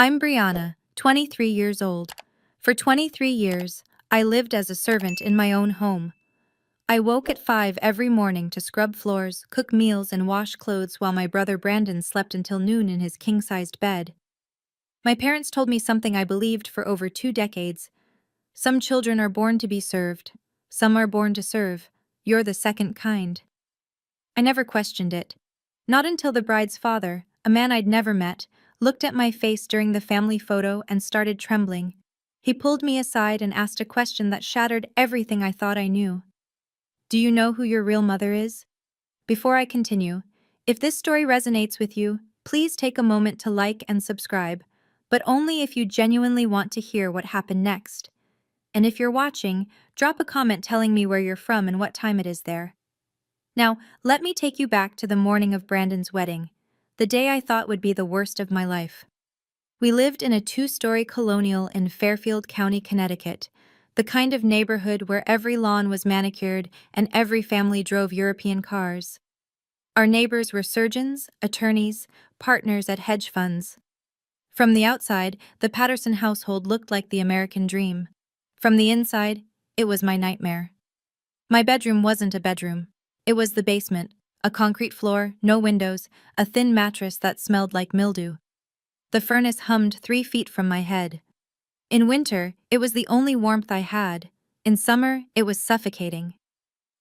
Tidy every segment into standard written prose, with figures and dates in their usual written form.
I'm Brianna, 23 years old. For 23 years, I lived as a servant in my own home. I woke at 5 every morning to scrub floors, cook meals, and wash clothes while my brother Brandon slept until noon in his king-sized bed. My parents told me something I believed for over 2 decades. Some children are born to be served. Some are born to serve. You're the second kind. I never questioned it. Not until the bride's father, a man I'd never met, looked at my face during the family photo and started trembling. He pulled me aside and asked a question that shattered everything I thought I knew. Do you know who your real mother is? Before I continue, if this story resonates with you, please take a moment to like and subscribe, but only if you genuinely want to hear what happened next. And if you're watching, drop a comment telling me where you're from and what time it is there. Now, let me take you back to the morning of Brandon's wedding, the day I thought would be the worst of my life. We lived in a 2-story colonial in Fairfield County, Connecticut, the kind of neighborhood where every lawn was manicured and every family drove European cars. Our neighbors were surgeons, attorneys, partners at hedge funds. From the outside, the Patterson household looked like the American dream. From the inside, it was my nightmare. My bedroom wasn't a bedroom. It was the basement, a concrete floor, no windows, a thin mattress that smelled like mildew. The furnace hummed 3 feet from my head. In winter, it was the only warmth I had. In summer, it was suffocating.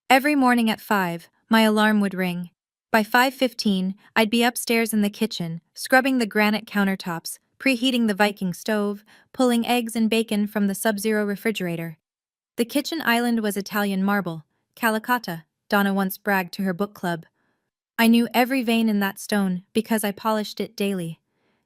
Every morning at 5, my alarm would ring. By 5:15, I'd be upstairs in the kitchen, scrubbing the granite countertops, preheating the Viking stove, pulling eggs and bacon from the Sub-Zero refrigerator. The kitchen island was Italian marble, Calicotta, Donna once bragged to her book club. I knew every vein in that stone because I polished it daily.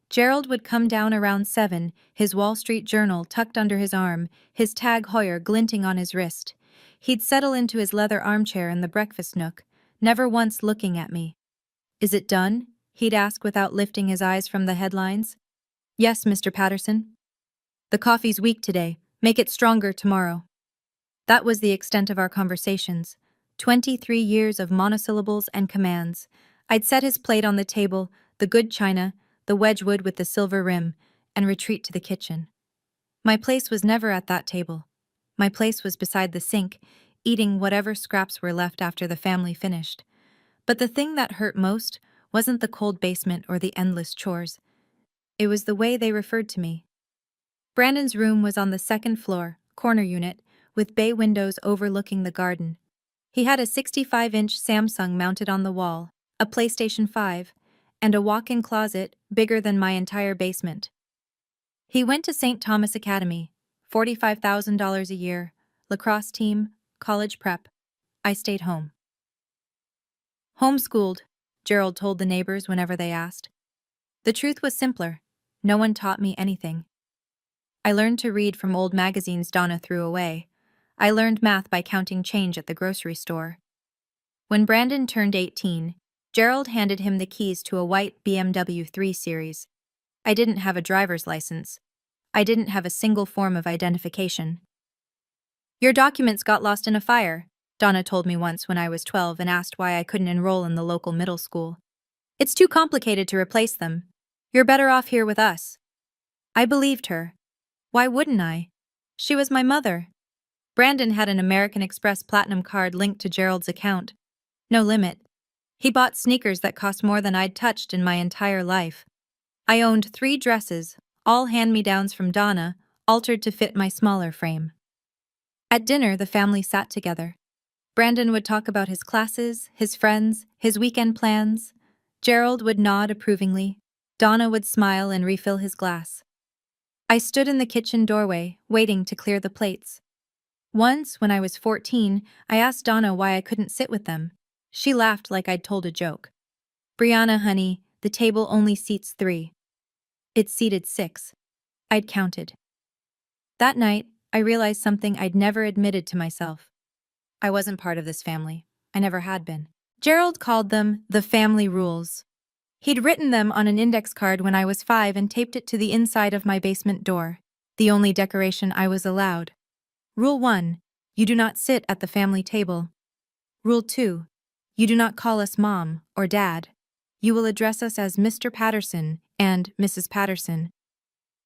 Gerald would come down around 7, his Wall Street Journal tucked under his arm, his Tag Heuer glinting on his wrist. He'd settle into his leather armchair in the breakfast nook, never once looking at me. Is it done? He'd ask without lifting his eyes from the headlines. Yes, Mr. Patterson. The coffee's weak today. Make it stronger tomorrow. That was the extent of our conversations. 23 years of monosyllables and commands. I'd set his plate on the table, the good china, the Wedgwood with the silver rim, and retreat to the kitchen. My place was never at that table. My place was beside the sink, eating whatever scraps were left after the family finished. But the thing that hurt most wasn't the cold basement or the endless chores. It was the way they referred to me. Brandon's room was on the second floor, corner unit, with bay windows overlooking the garden. He had a 65-inch Samsung mounted on the wall, a PlayStation 5, and a walk-in closet bigger than my entire basement. He went to St. Thomas Academy, $45,000 a year, lacrosse team, college prep. I stayed home. Homeschooled, Gerald told the neighbors whenever they asked. The truth was simpler. No one taught me anything. I learned to read from old magazines Donna threw away. I learned math by counting change at the grocery store. When Brandon turned 18, Gerald handed him the keys to a white BMW 3 Series. I didn't have a driver's license. I didn't have a single form of identification. Your documents got lost in a fire, Donna told me once when I was 12 and asked why I couldn't enroll in the local middle school. It's too complicated to replace them. You're better off here with us. I believed her. Why wouldn't I? She was my mother. Brandon had an American Express Platinum card linked to Gerald's account. No limit. He bought sneakers that cost more than I'd touched in my entire life. I owned 3 dresses, all hand-me-downs from Donna, altered to fit my smaller frame. At dinner, the family sat together. Brandon would talk about his classes, his friends, his weekend plans. Gerald would nod approvingly. Donna would smile and refill his glass. I stood in the kitchen doorway, waiting to clear the plates. Once, when I was 14, I asked Donna why I couldn't sit with them. She laughed like I'd told a joke. Brianna, honey, the table only seats 3. It seated 6. I'd counted. That night, I realized something I'd never admitted to myself. I wasn't part of this family. I never had been. Gerald called them the family rules. He'd written them on an index card when I was 5 and taped it to the inside of my basement door, the only decoration I was allowed. Rule 1. You do not sit at the family table. Rule 2. You do not call us Mom or Dad. You will address us as Mr. Patterson and Mrs. Patterson.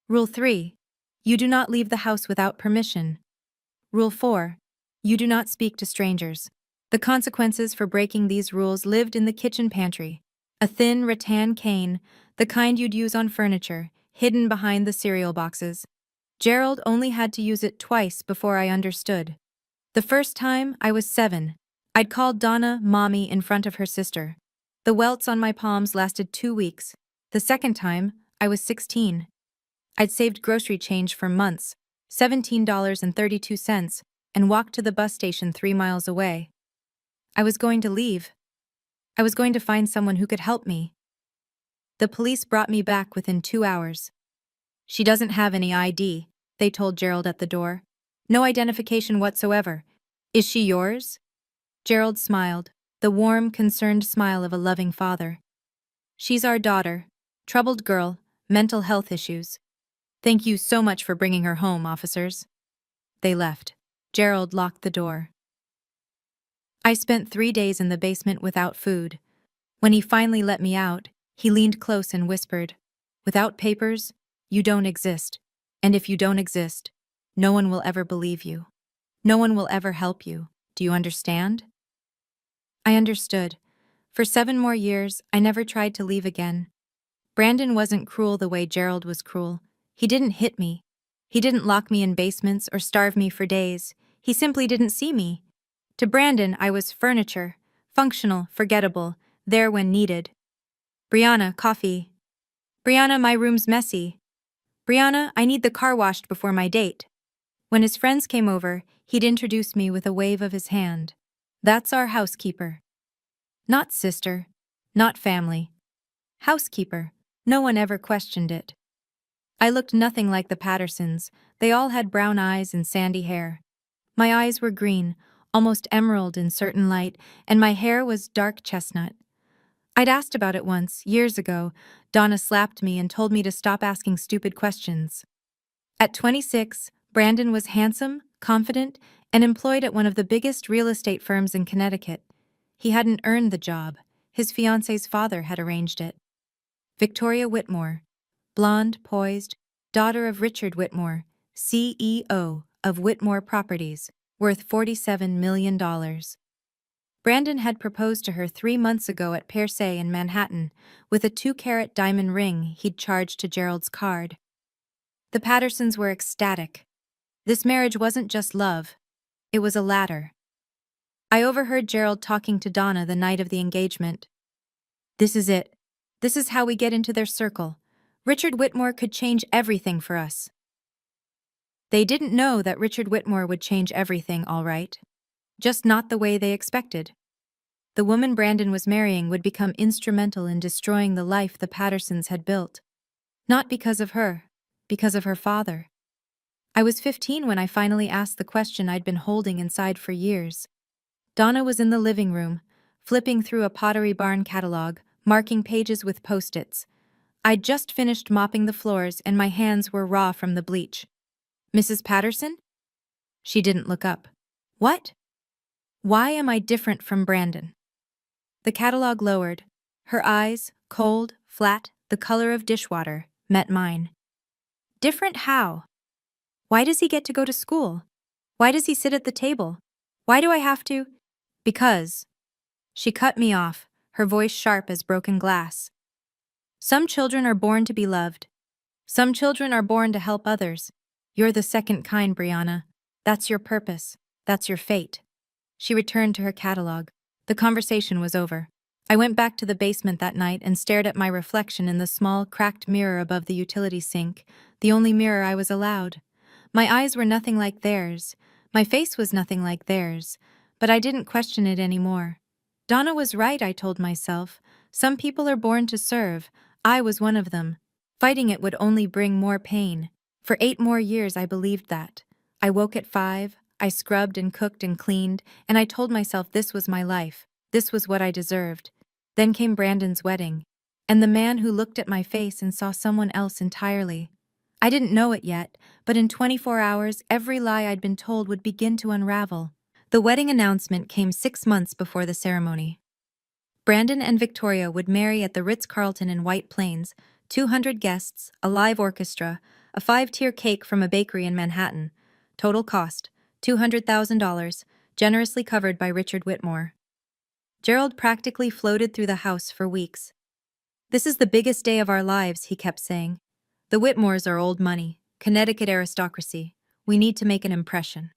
Rule 3. You do not leave the house without permission. Rule 4. You do not speak to strangers. The consequences for breaking these rules lived in the kitchen pantry. A thin rattan cane, the kind you'd use on furniture, hidden behind the cereal boxes. Gerald only had to use it twice before I understood. The first time, I was 7. I'd called Donna Mommy in front of her sister. The welts on my palms lasted 2 weeks. The second time, I was 16. I'd saved grocery change for months, $17.32, and walked to the bus station 3 miles away. I was going to leave. I was going to find someone who could help me. The police brought me back within 2 hours. She doesn't have any ID, they told Gerald at the door. No identification whatsoever. Is she yours? Gerald smiled, the warm, concerned smile of a loving father. She's our daughter. Troubled girl, mental health issues. Thank you so much for bringing her home, officers. They left. Gerald locked the door. I spent 3 days in the basement without food. When he finally let me out, he leaned close and whispered, "Without papers, you don't exist. And if you don't exist, no one will ever believe you. No one will ever help you. Do you understand?" I understood. For 7 more years, I never tried to leave again. Brandon wasn't cruel the way Gerald was cruel. He didn't hit me. He didn't lock me in basements or starve me for days. He simply didn't see me. To Brandon, I was furniture, functional, forgettable, there when needed. "Brianna, coffee." "Brianna, my room's messy." "Brianna, I need the car washed before my date." When his friends came over, he'd introduce me with a wave of his hand. "That's our housekeeper." Not sister, not family. Housekeeper. No one ever questioned it. I looked nothing like the Pattersons. They all had brown eyes and sandy hair. My eyes were green, almost emerald in certain light, and my hair was dark chestnut. I'd asked about it once, years ago. Donna slapped me and told me to stop asking stupid questions. At 26, Brandon was handsome, confident, and employed at one of the biggest real estate firms in Connecticut. He hadn't earned the job. His fiancé's father had arranged it. Victoria Whitmore, blonde, poised, daughter of Richard Whitmore, CEO of Whitmore Properties, worth $47 million. Brandon had proposed to her 3 months ago at Pear Se in Manhattan, with a 2-carat diamond ring he'd charged to Gerald's card. The Pattersons were ecstatic. This marriage wasn't just love, it was a ladder. I overheard Gerald talking to Donna the night of the engagement. "This is it. This is how we get into their circle. Richard Whitmore could change everything for us." They didn't know that Richard Whitmore would change everything, all right. Just not the way they expected. The woman Brandon was marrying would become instrumental in destroying the life the Pattersons had built. Not because of her, because of her father. I was 15 when I finally asked the question I'd been holding inside for years. Donna was in the living room, flipping through a Pottery Barn catalog, marking pages with Post-its. I'd just finished mopping the floors and my hands were raw from the bleach. "Mrs. Patterson?" She didn't look up. "What? Why am I different from Brandon?" The catalog lowered. Her eyes, cold, flat, the color of dishwater, met mine. "Different how? Why does he get to go to school? Why does he sit at the table? Why do I have to?" "Because." She cut me off, her voice sharp as broken glass. "Some children are born to be loved. Some children are born to help others. You're the second kind, Brianna. That's your purpose. That's your fate." She returned to her catalog. The conversation was over. I went back to the basement that night and stared at my reflection in the small, cracked mirror above the utility sink, the only mirror I was allowed. My eyes were nothing like theirs. My face was nothing like theirs. But I didn't question it anymore. Donna was right, I told myself. Some people are born to serve. I was one of them. Fighting it would only bring more pain. For 8 more years I believed that. I woke at 5, I scrubbed and cooked and cleaned, and I told myself this was my life. This was what I deserved. Then came Brandon's wedding. And the man who looked at my face and saw someone else entirely. I didn't know it yet, but in 24 hours every lie I'd been told would begin to unravel. The wedding announcement came 6 months before the ceremony. Brandon and Victoria would marry at the Ritz-Carlton in White Plains, 200 guests, a live orchestra, a 5-tier cake from a bakery in Manhattan. Total cost, $200,000, generously covered by Richard Whitmore. Gerald practically floated through the house for weeks. "This is the biggest day of our lives," he kept saying. "The Whitmores are old money, Connecticut aristocracy. We need to make an impression."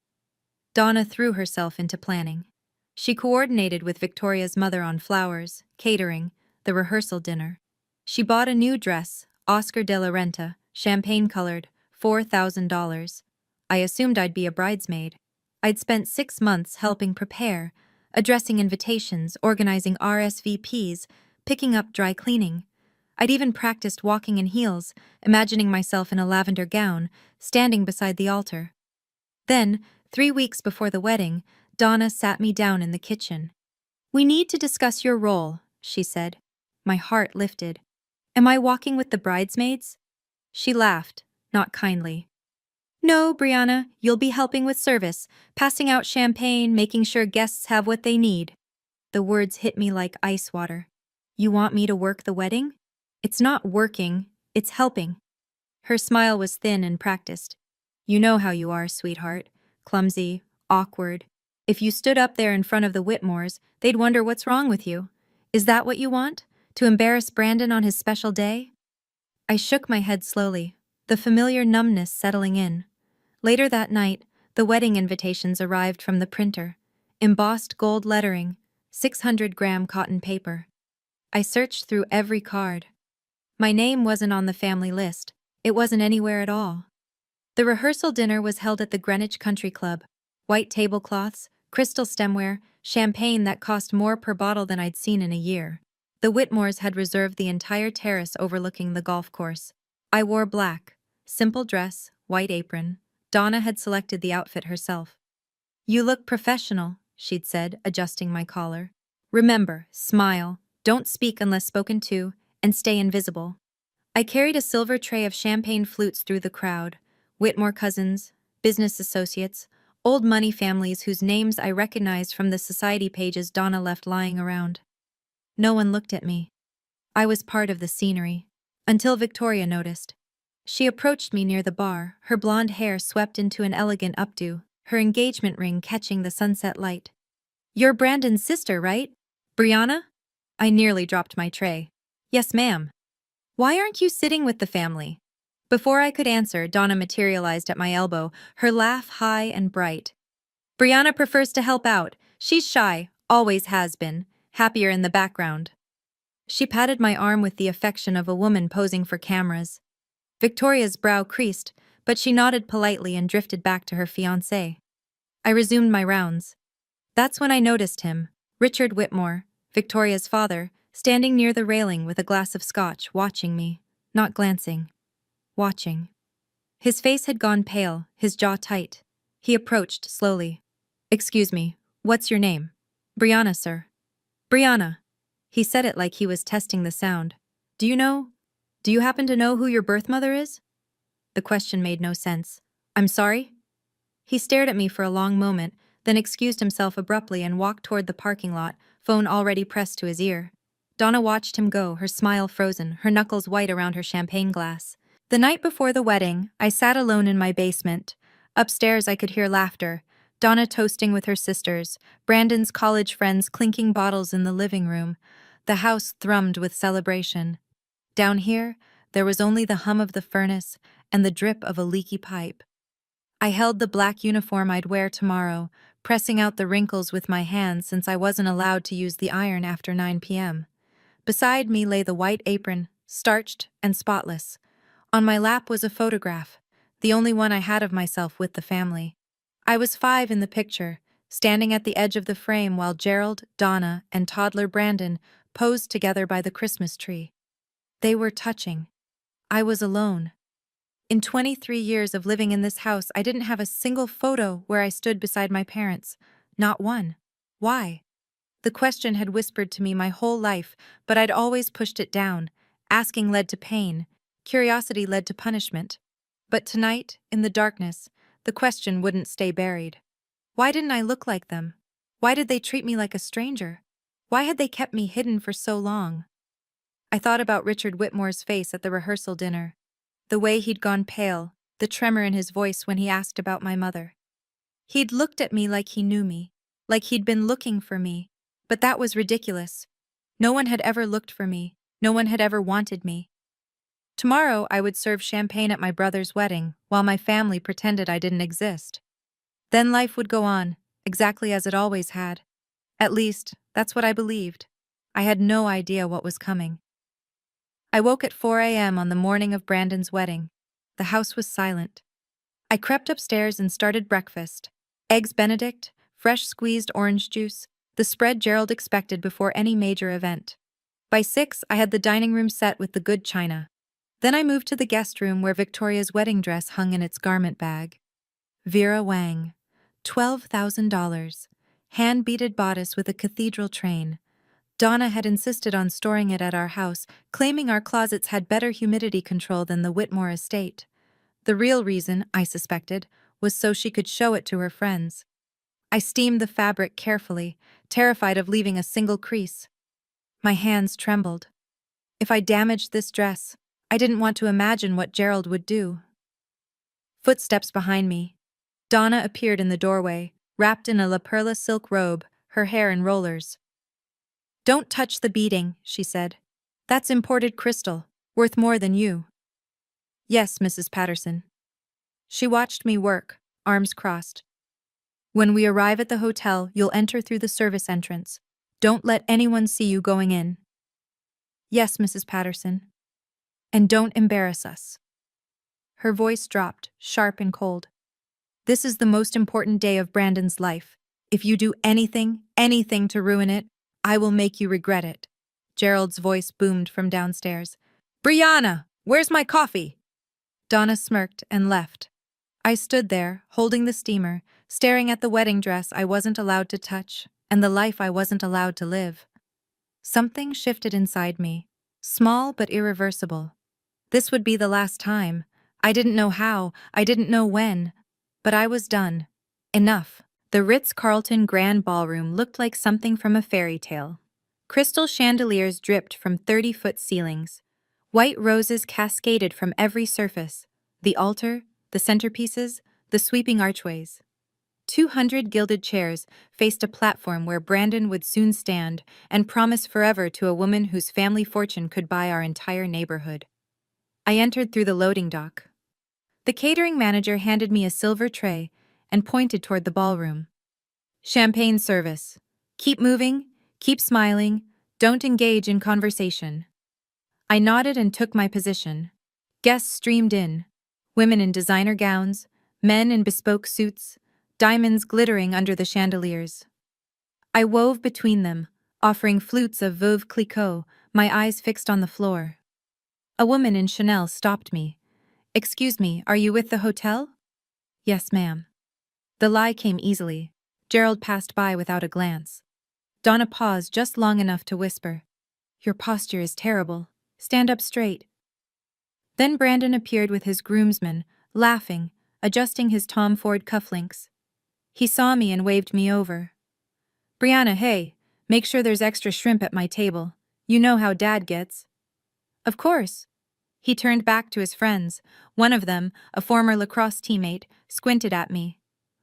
Donna threw herself into planning. She coordinated with Victoria's mother on flowers, catering, the rehearsal dinner. She bought a new dress, Oscar de la Renta, champagne-colored, $4,000. I assumed I'd be a bridesmaid. I'd spent 6 months helping prepare, addressing invitations, organizing RSVPs, picking up dry cleaning. I'd even practiced walking in heels, imagining myself in a lavender gown, standing beside the altar. Then, 3 weeks before the wedding, Donna sat me down in the kitchen. "We need to discuss your role," she said. My heart lifted. "Am I walking with the bridesmaids?" She laughed, not kindly. "No, Brianna, you'll be helping with service, passing out champagne, making sure guests have what they need." The words hit me like ice water. "You want me to work the wedding?" "It's not working, it's helping." Her smile was thin and practiced. "You know how you are, sweetheart. Clumsy, awkward. If you stood up there in front of the Whitmores, they'd wonder what's wrong with you. Is that what you want? To embarrass Brandon on his special day?" I shook my head slowly, the familiar numbness settling in. Later that night, the wedding invitations arrived from the printer. Embossed gold lettering, 600-gram cotton paper. I searched through every card. My name wasn't on the family list. It wasn't anywhere at all. The rehearsal dinner was held at the Greenwich Country Club. White tablecloths, crystal stemware, champagne that cost more per bottle than I'd seen in a year. The Whitmores had reserved the entire terrace overlooking the golf course. I wore black, simple dress, white apron. Donna had selected the outfit herself. "You look professional," she'd said, adjusting my collar. "Remember, smile, don't speak unless spoken to, and stay invisible." I carried a silver tray of champagne flutes through the crowd. Whitmore cousins, business associates, old money families whose names I recognized from the society pages Donna left lying around. No one looked at me. I was part of the scenery. Until Victoria noticed. She approached me near the bar, her blonde hair swept into an elegant updo, her engagement ring catching the sunset light. "You're Brandon's sister, right? Brianna?" I nearly dropped my tray. "Yes, ma'am." "Why aren't you sitting with the family?" Before I could answer, Donna materialized at my elbow, her laugh high and bright. "Brianna prefers to help out. She's shy, always has been, happier in the background." She patted my arm with the affection of a woman posing for cameras. Victoria's brow creased, but she nodded politely and drifted back to her fiancé. I resumed my rounds. That's when I noticed him, Richard Whitmore, Victoria's father, standing near the railing with a glass of scotch, watching me, not glancing. Watching. His face had gone pale, his jaw tight. He approached slowly. "Excuse me, what's your name?" "Brianna, sir." "Brianna." He said it like he was testing the sound. Do you happen to know who your birth mother is?" The question made no sense. "I'm sorry?" He stared at me for a long moment, then excused himself abruptly and walked toward the parking lot, phone already pressed to his ear. Donna watched him go, her smile frozen, her knuckles white around her champagne glass. The night before the wedding, I sat alone in my basement. Upstairs I could hear laughter, Donna toasting with her sisters, Brandon's college friends clinking bottles in the living room. The house thrummed with celebration. Down here, there was only the hum of the furnace and the drip of a leaky pipe. I held the black uniform I'd wear tomorrow, pressing out the wrinkles with my hands since I wasn't allowed to use the iron after 9 p.m. Beside me lay the white apron, starched and spotless. On my lap was a photograph, the only one I had of myself with the family. I was 5 in the picture, standing at the edge of the frame while Gerald, Donna, and toddler Brandon posed together by the Christmas tree. They were touching. I was alone. In 23 years of living in this house, I didn't have a single photo where I stood beside my parents. Not one. Why? The question had whispered to me my whole life, but I'd always pushed it down. Asking led to pain. Curiosity led to punishment. But tonight, in the darkness, the question wouldn't stay buried. Why didn't I look like them? Why did they treat me like a stranger? Why had they kept me hidden for so long? I thought about Richard Whitmore's face at the rehearsal dinner. the way he'd gone pale, the tremor in his voice when he asked about my mother. He'd looked at me like he knew me, like he'd been looking for me, but that was ridiculous. No one had ever looked for me, no one had ever wanted me. Tomorrow I would serve champagne at my brother's wedding, while my family pretended I didn't exist. Then life would go on, exactly as it always had. At least, that's what I believed. I had no idea what was coming. I woke at 4 a.m. on the morning of Brandon's wedding. The house was silent. I crept upstairs and started breakfast. Eggs Benedict, fresh squeezed orange juice, the spread Gerald expected before any major event. By 6, I had the dining room set with the good china. Then I moved to the guest room where Victoria's wedding dress hung in its garment bag. Vera Wang. $12,000. Hand-beaded bodice with a cathedral train. Donna had insisted on storing it at our house, claiming our closets had better humidity control than the Whitmore estate. The real reason, I suspected, was so she could show it to her friends. I steamed the fabric carefully, terrified of leaving a single crease. My hands trembled. If I damaged this dress, I didn't want to imagine what Gerald would do. Footsteps behind me. Donna appeared in the doorway, wrapped in a La Perla silk robe, her hair in rollers. "Don't touch the beading," she said. "That's imported crystal, worth more than you." "Yes, Mrs. Patterson." She watched me work, arms crossed. "When we arrive at the hotel, you'll enter through the service entrance. Don't let anyone see you going in." "Yes, Mrs. Patterson." "And don't embarrass us." Her voice dropped, sharp and cold. "This is the most important day of Brandon's life. If you do anything to ruin it, I will make you regret it." Gerald's voice boomed from downstairs. "Brianna, where's my coffee?" Donna smirked and left. I stood there, holding the steamer, staring at the wedding dress I wasn't allowed to touch, and the life I wasn't allowed to live. Something shifted inside me, small but irreversible. This would be the last time. I didn't know how, I didn't know when, but I was done. Enough. The Ritz-Carlton Grand Ballroom looked like something from a fairy tale. Crystal chandeliers dripped from 30-foot ceilings. White roses cascaded from every surface: the altar, the centerpieces, the sweeping archways. 200 gilded chairs faced a platform where Brandon would soon stand and promise forever to a woman whose family fortune could buy our entire neighborhood. I entered through the loading dock. The catering manager handed me a silver tray and pointed toward the ballroom. "Champagne service. Keep moving, keep smiling, don't engage in conversation." I nodded and took my position. Guests streamed in. Women in designer gowns, men in bespoke suits, diamonds glittering under the chandeliers. I wove between them, offering flutes of Veuve Clicquot, my eyes fixed on the floor. A woman in Chanel stopped me. "Excuse me, are you with the hotel?" "Yes, ma'am." The lie came easily. Gerald passed by without a glance. Donna paused just long enough to whisper, "Your posture is terrible. Stand up straight." Then Brandon appeared with his groomsmen, laughing, adjusting his Tom Ford cufflinks. He saw me and waved me over. "Brianna, hey, make sure there's extra shrimp at my table. You know how Dad gets." "Of course." He turned back to his friends. One of them, a former lacrosse teammate, squinted at me.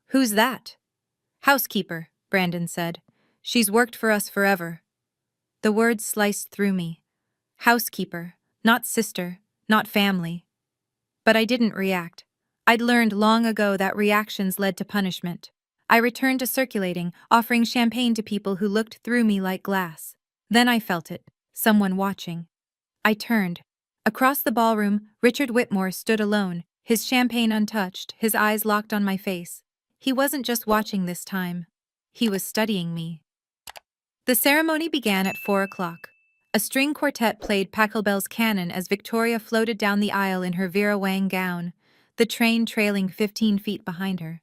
"Who's that?" "Housekeeper," Brandon said. "She's worked for us forever." The words sliced through me. Housekeeper, not sister, not family. But I didn't react. I'd learned long ago that reactions led to punishment. I returned to circulating, offering champagne to people who looked through me like glass. Then I felt it, someone watching. I turned. Across the ballroom, Richard Whitmore stood alone, his champagne untouched, his eyes locked on my face. He wasn't just watching this time. He was studying me. The ceremony began at 4 o'clock. A string quartet played Pachelbel's Canon as Victoria floated down the aisle in her Vera Wang gown, the train trailing 15 feet behind her.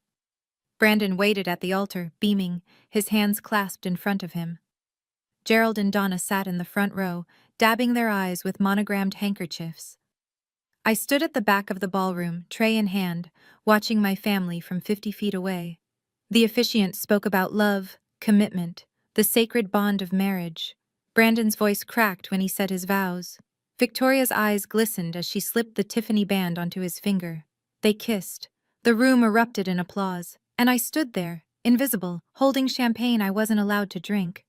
Brandon waited at the altar, beaming, his hands clasped in front of him. Gerald and Donna sat in the front row, dabbing their eyes with monogrammed handkerchiefs. I stood at the back of the ballroom, tray in hand, watching my family from 50 feet away. The officiant spoke about love, commitment, the sacred bond of marriage. Brandon's voice cracked when he said his vows. Victoria's eyes glistened as she slipped the Tiffany band onto his finger. They kissed. The room erupted in applause, and I stood there, invisible, holding champagne I wasn't allowed to drink.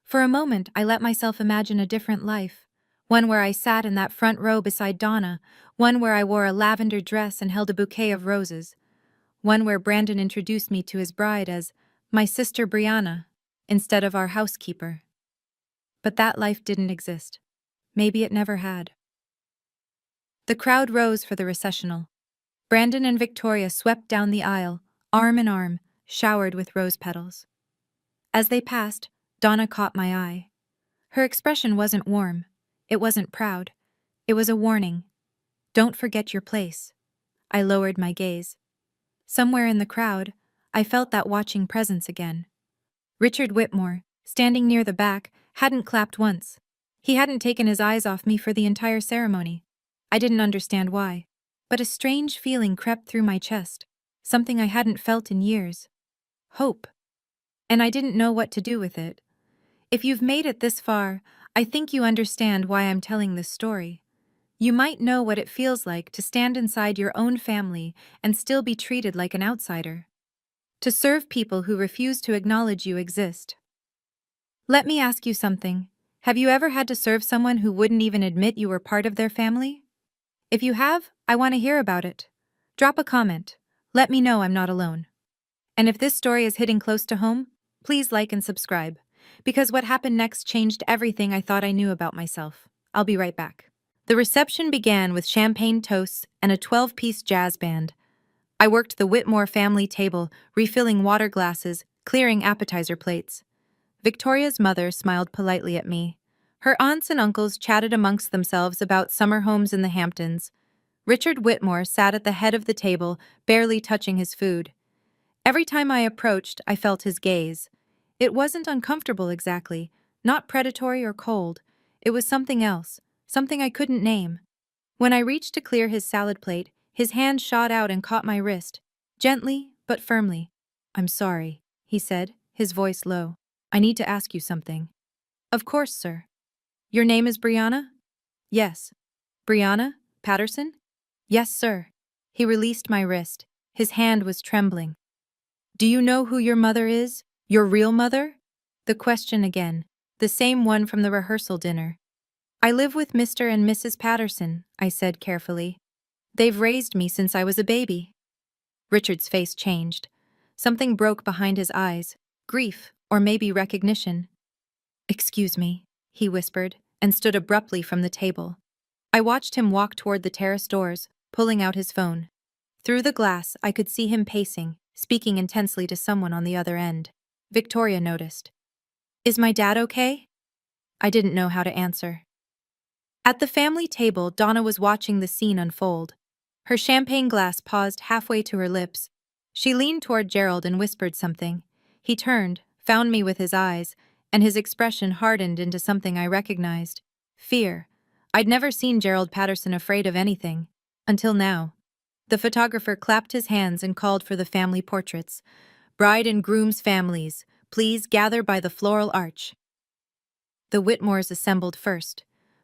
For a moment, I let myself imagine a different life. One where I sat in that front row beside Donna, one where I wore a lavender dress and held a bouquet of roses, one where Brandon introduced me to his bride as my sister Brianna, instead of our housekeeper. But that life didn't exist. Maybe it never had. The crowd rose for the recessional. Brandon and Victoria swept down the aisle, arm in arm, showered with rose petals. As they passed, Donna caught my eye. Her expression wasn't warm. It wasn't proud. It was a warning. Don't forget your place. I lowered my gaze. Somewhere in the crowd, I felt that watching presence again. Richard Whitmore, standing near the back, hadn't clapped once. He hadn't taken his eyes off me for the entire ceremony. I didn't understand why, but a strange feeling crept through my chest, something I hadn't felt in years. Hope. And I didn't know what to do with it. If you've made it this far, I think you understand why I'm telling this story. You might know what it feels like to stand inside your own family and still be treated like an outsider. To serve people who refuse to acknowledge you exist. Let me ask you something. Have you ever had to serve someone who wouldn't even admit you were part of their family? If you have, I want to hear about it. Drop a comment. Let me know I'm not alone. And if this story is hitting close to home, please like and subscribe, because what happened next changed everything I thought I knew about myself. I'll be right back. The reception began with champagne toasts and a 12-piece jazz band. I worked the Whitmore family table, refilling water glasses, clearing appetizer plates. Victoria's mother smiled politely at me. Her aunts and uncles chatted amongst themselves about summer homes in the Hamptons. Richard Whitmore sat at the head of the table, barely touching his food. Every time I approached, I felt his gaze. It wasn't uncomfortable exactly, not predatory or cold. It was something else, something I couldn't name. When I reached to clear his salad plate, his hand shot out and caught my wrist, gently but firmly. "I'm sorry," he said, his voice low. "I need to ask you something." "Of course, sir." "Your name is Brianna?" "Yes." "Brianna Patterson?" "Yes, sir." He released my wrist. His hand was trembling. "Do you know who your mother is? Your real mother?" The question again, the same one from the rehearsal dinner. "I live with Mr. and Mrs. Patterson," I said carefully. "They've raised me since I was a baby." Richard's face changed. Something broke behind his eyes, grief, or maybe recognition. "Excuse me," he whispered, and stood abruptly from the table. I watched him walk toward the terrace doors, pulling out his phone. Through the glass, I could see him pacing, speaking intensely to someone on the other end. Victoria noticed. "Is my dad okay?" I didn't know how to answer. At the family table, Donna was watching the scene unfold. Her champagne glass paused halfway to her lips. She leaned toward Gerald and whispered something. He turned, found me with his eyes, and his expression hardened into something I recognized. Fear. I'd never seen Gerald Patterson afraid of anything. Until now. The photographer clapped his hands and called for the family portraits. "Bride and groom's families, please gather by the floral arch." The Whitmores assembled first.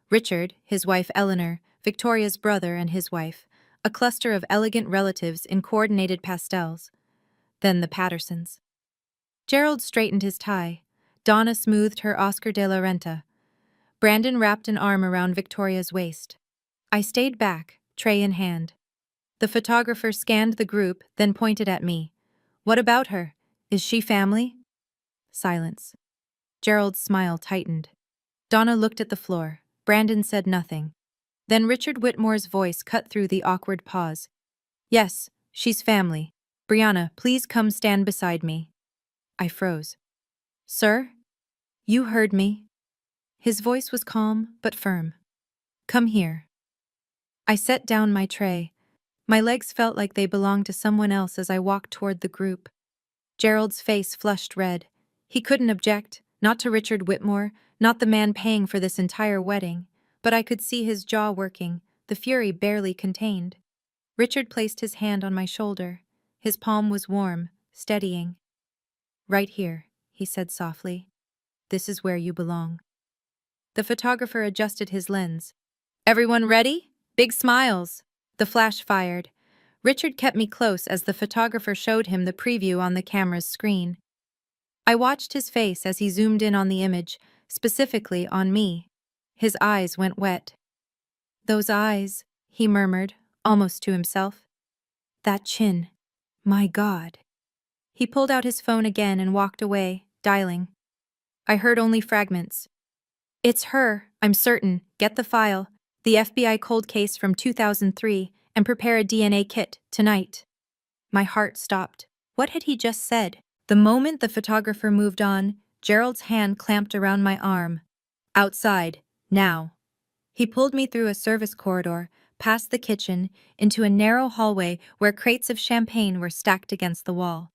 Richard, his wife Eleanor, Victoria's brother and his wife, a cluster of elegant relatives in coordinated pastels. Then the Pattersons. Gerald straightened his tie. Donna smoothed her Oscar de la Renta. Brandon wrapped an arm around Victoria's waist. I stayed back, tray in hand. The photographer scanned the group, then pointed at me. "What about her? Is she family?" Silence. Gerald's smile tightened. Donna looked at the floor. Brandon said nothing. Then Richard Whitmore's voice cut through the awkward pause. "Yes, she's family. Brianna, please come stand beside me." I froze. "Sir?" "You heard me." His voice was calm but firm. "Come here." I set down my tray. My legs felt like they belonged to someone else as I walked toward the group. Gerald's face flushed red. He couldn't object, not to Richard Whitmore, not the man paying for this entire wedding, but I could see his jaw working, the fury barely contained. Richard placed his hand on my shoulder. His palm was warm, steadying. "Right here," he said softly. "This is where you belong." The photographer adjusted his lens. Everyone ready? Big smiles. The flash fired. Richard kept me close as the photographer showed him the preview on the camera's screen. I watched his face as he zoomed in on the image, specifically on me. His eyes went wet. Those eyes, he murmured, almost to himself. That chin. My God. He pulled out his phone again and walked away, dialing. I heard only fragments. It's her, I'm certain. Get the file, the FBI cold case from 2003, and prepare a DNA kit, tonight. My heart stopped. What had he just said? The moment the photographer moved on, Gerald's hand clamped around my arm. Outside, now. He pulled me through a service corridor, past the kitchen, into a narrow hallway where crates of champagne were stacked against the wall.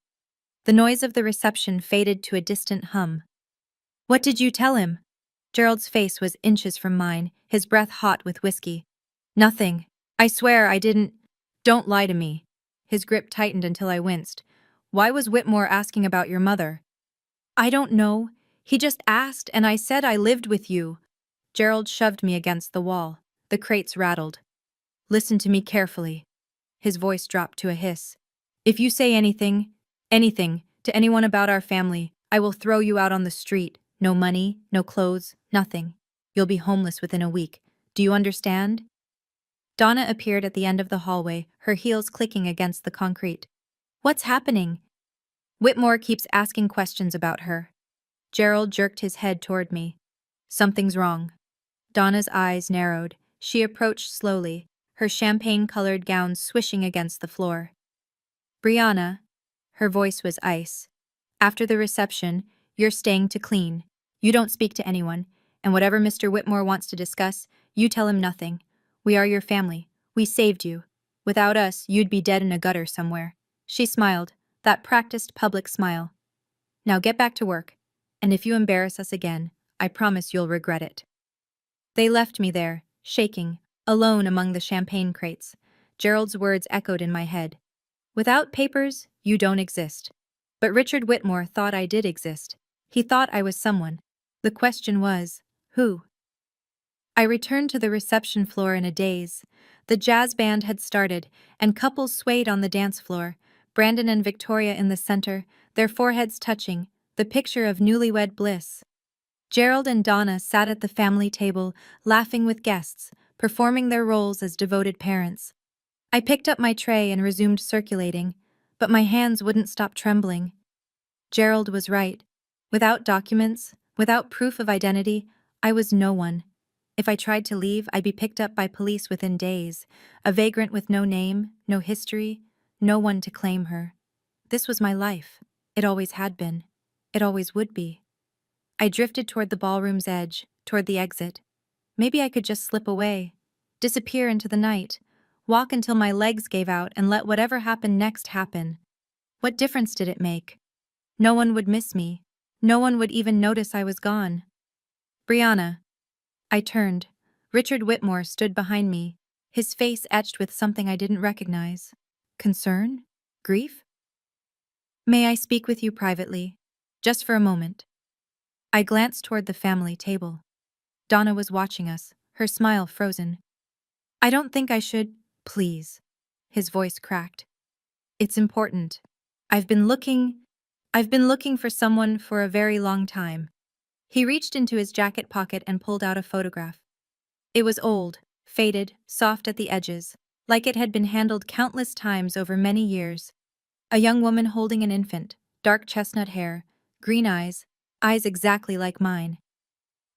The noise of the reception faded to a distant hum. What did you tell him? Gerald's face was inches from mine, his breath hot with whiskey. Nothing. I swear I didn't. Don't lie to me. His grip tightened until I winced. Why was Whitmore asking about your mother? I don't know. He just asked, and I said I lived with you. Gerald shoved me against the wall. The crates rattled. Listen to me carefully. His voice dropped to a hiss. If you say anything, to anyone about our family, I will throw you out on the street. No money, no clothes, nothing. You'll be homeless within a week. Do you understand? Donna appeared at the end of the hallway, her heels clicking against the concrete. What's happening? Whitmore keeps asking questions about her. Gerald jerked his head toward me. Something's wrong. Donna's eyes narrowed. She approached slowly, her champagne-colored gown swishing against the floor. Brianna, her voice was ice. After the reception, you're staying to clean. You don't speak to anyone, and whatever Mr. Whitmore wants to discuss, you tell him nothing. We are your family. We saved you. Without us, you'd be dead in a gutter somewhere. She smiled, that practiced public smile. Now get back to work, and if you embarrass us again, I promise you'll regret it. They left me there, shaking, alone among the champagne crates. Gerald's words echoed in my head. Without papers, you don't exist. But Richard Whitmore thought I did exist. He thought I was someone. The question was, who? I returned to the reception floor in a daze. The jazz band had started, and couples swayed on the dance floor, Brandon and Victoria in the center, their foreheads touching, the picture of newlywed bliss. Gerald and Donna sat at the family table, laughing with guests, performing their roles as devoted parents. I picked up my tray and resumed circulating, but my hands wouldn't stop trembling. Gerald was right. Without documents, without proof of identity, I was no one. If I tried to leave, I'd be picked up by police within days, a vagrant with no name, no history, no one to claim her. This was my life. It always had been. It always would be. I drifted toward the ballroom's edge, toward the exit. Maybe I could just slip away, disappear into the night, walk until my legs gave out and let whatever happened next happen. What difference did it make? No one would miss me. No one would even notice I was gone. Brianna. I turned. Richard Whitmore stood behind me, his face etched with something I didn't recognize. Concern? Grief? May I speak with you privately? Just for a moment. I glanced toward the family table. Donna was watching us, her smile frozen. I don't think I should, please. His voice cracked. It's important. I've been looking for someone for a very long time. He reached into his jacket pocket and pulled out a photograph. It was old, faded, soft at the edges, like it had been handled countless times over many years. A young woman holding an infant, dark chestnut hair, green eyes exactly like mine.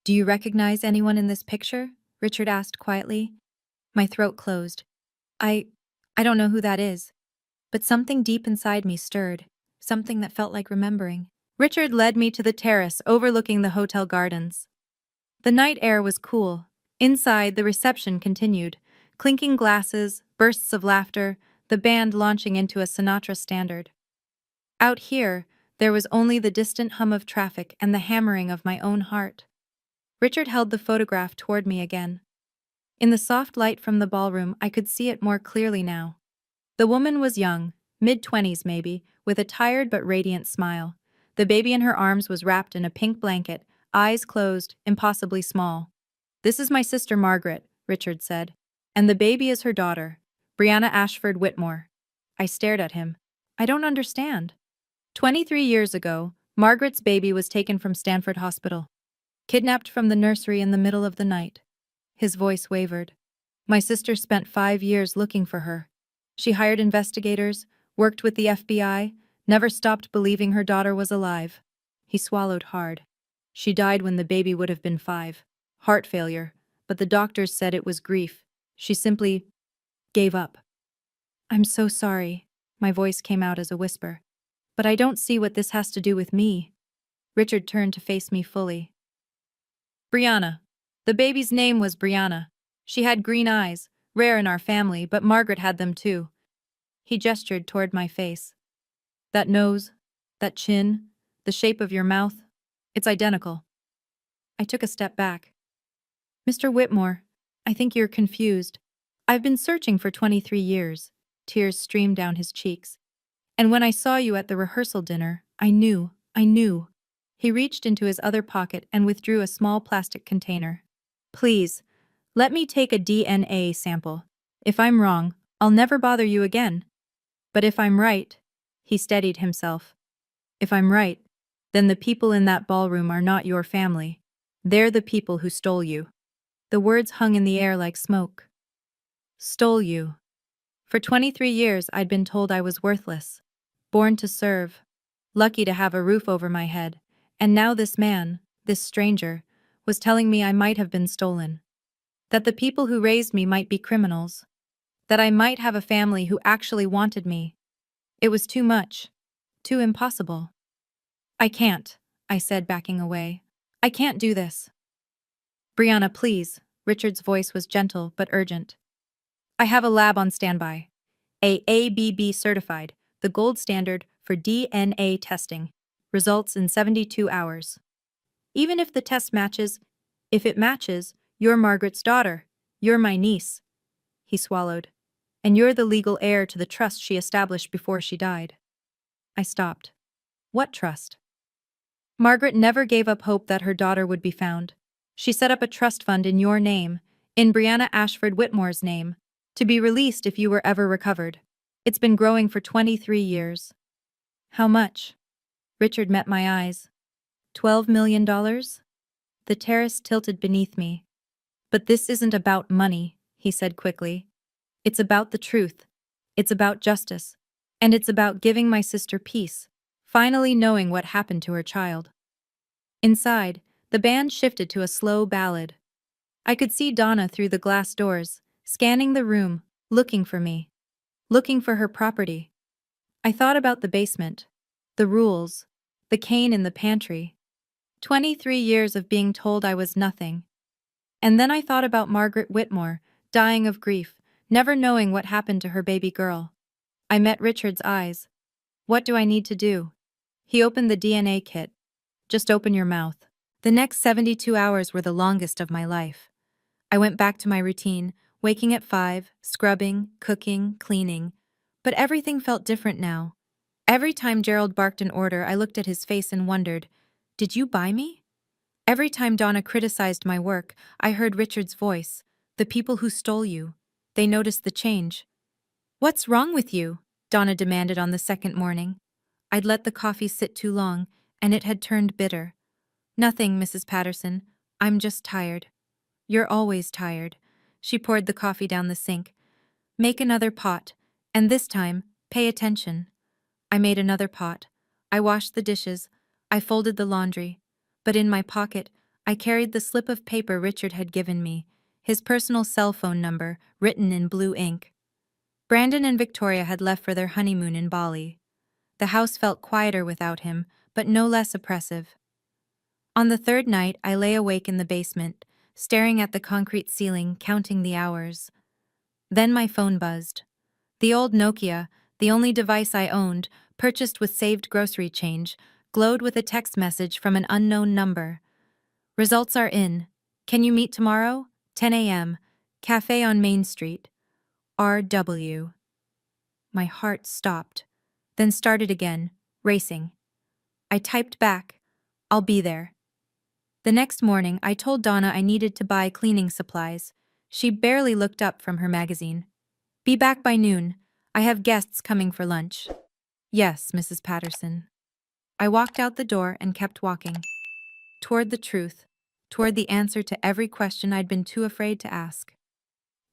Do you recognize anyone in this picture? Richard asked quietly. My throat closed. I don't know who that is. But something deep inside me stirred, something that felt like remembering. Richard led me to the terrace overlooking the hotel gardens. The night air was cool. Inside, the reception continued. Clinking glasses, bursts of laughter, the band launching into a Sinatra standard. Out here, there was only the distant hum of traffic and the hammering of my own heart. Richard held the photograph toward me again. In the soft light from the ballroom, I could see it more clearly now. The woman was young, mid-20s maybe, with a tired but radiant smile. The baby in her arms was wrapped in a pink blanket, eyes closed, impossibly small. This is my sister Margaret, Richard said. And the baby is her daughter, Brianna Ashford Whitmore. I stared at him. I don't understand. 23 years ago, Margaret's baby was taken from Stanford Hospital, kidnapped from the nursery in the middle of the night. His voice wavered. My sister spent 5 years looking for her. She hired investigators, worked with the FBI, never stopped believing her daughter was alive. He swallowed hard. She died when the baby would have been 5. Heart failure, but the doctors said it was grief. She simply gave up. I'm so sorry. My voice came out as a whisper. But I don't see what this has to do with me. Richard turned to face me fully. Brianna. The baby's name was Brianna. She had green eyes, rare in our family, but Margaret had them too. He gestured toward my face. That nose, that chin, the shape of your mouth, it's identical. I took a step back. Mr. Whitmore, I think you're confused. I've been searching for 23 years. Tears streamed down his cheeks. And when I saw you at the rehearsal dinner, I knew. He reached into his other pocket and withdrew a small plastic container. Please, let me take a DNA sample. If I'm wrong, I'll never bother you again. But if I'm right, he steadied himself. If I'm right, then the people in that ballroom are not your family. They're the people who stole you. The words hung in the air like smoke. Stole you. For 23 years, I'd been told I was worthless, born to serve, lucky to have a roof over my head, and now this man, this stranger, was telling me I might have been stolen. That the people who raised me might be criminals. That I might have a family who actually wanted me. It was too much. Too impossible. I can't, I said, backing away. I can't do this. Brianna, please. Richard's voice was gentle but urgent. I have a lab on standby. ABB certified, the gold standard for DNA testing. Results in 72 hours. Even if the test matches, if it matches, you're Margaret's daughter. You're my niece. He swallowed. And you're the legal heir to the trust she established before she died. I stopped. What trust? Margaret never gave up hope that her daughter would be found. She set up a trust fund in your name, in Brianna Ashford Whitmore's name, to be released if you were ever recovered. It's been growing for 23 years. How much? Richard met my eyes. $12 million? The terrace tilted beneath me. But this isn't about money, he said quickly. It's about the truth. It's about justice. And it's about giving my sister peace, finally knowing what happened to her child. Inside, the band shifted to a slow ballad. I could see Donna through the glass doors, scanning the room, looking for me. Looking for her property. I thought about the basement, the rules, the cane in the pantry. 23 years of being told I was nothing. And then I thought about Margaret Whitmore, dying of grief, never knowing what happened to her baby girl. I met Richard's eyes. What do I need to do? He opened the DNA kit. Just open your mouth. The next 72 hours were the longest of my life. I went back to my routine, waking at 5, scrubbing, cooking, cleaning. But everything felt different now. Every time Gerald barked an order, I looked at his face and wondered, did you buy me? Every time Donna criticized my work, I heard Richard's voice. The people who stole you. They noticed the change. What's wrong with you? Donna demanded on the second morning. I'd let the coffee sit too long, and it had turned bitter. Nothing, Mrs. Patterson. I'm just tired. You're always tired. She poured the coffee down the sink. Make another pot, and this time, pay attention. I made another pot. I washed the dishes. I folded the laundry. But in my pocket, I carried the slip of paper Richard had given me, his personal cell phone number, written in blue ink. Brandon and Victoria had left for their honeymoon in Bali. The house felt quieter without him, but no less oppressive. On the third night, I lay awake in the basement, staring at the concrete ceiling, counting the hours. Then my phone buzzed. The old Nokia, the only device I owned, purchased with saved grocery change, glowed with a text message from an unknown number. Results are in. Can you meet tomorrow? 10 a.m. Cafe on Main Street. R.W. My heart stopped, then started again, racing. I typed back, I'll be there. The next morning, I told Donna I needed to buy cleaning supplies. She barely looked up from her magazine. Be back by noon. I have guests coming for lunch. Yes, Mrs. Patterson. I walked out the door and kept walking. Toward the truth. Toward the answer to every question I'd been too afraid to ask.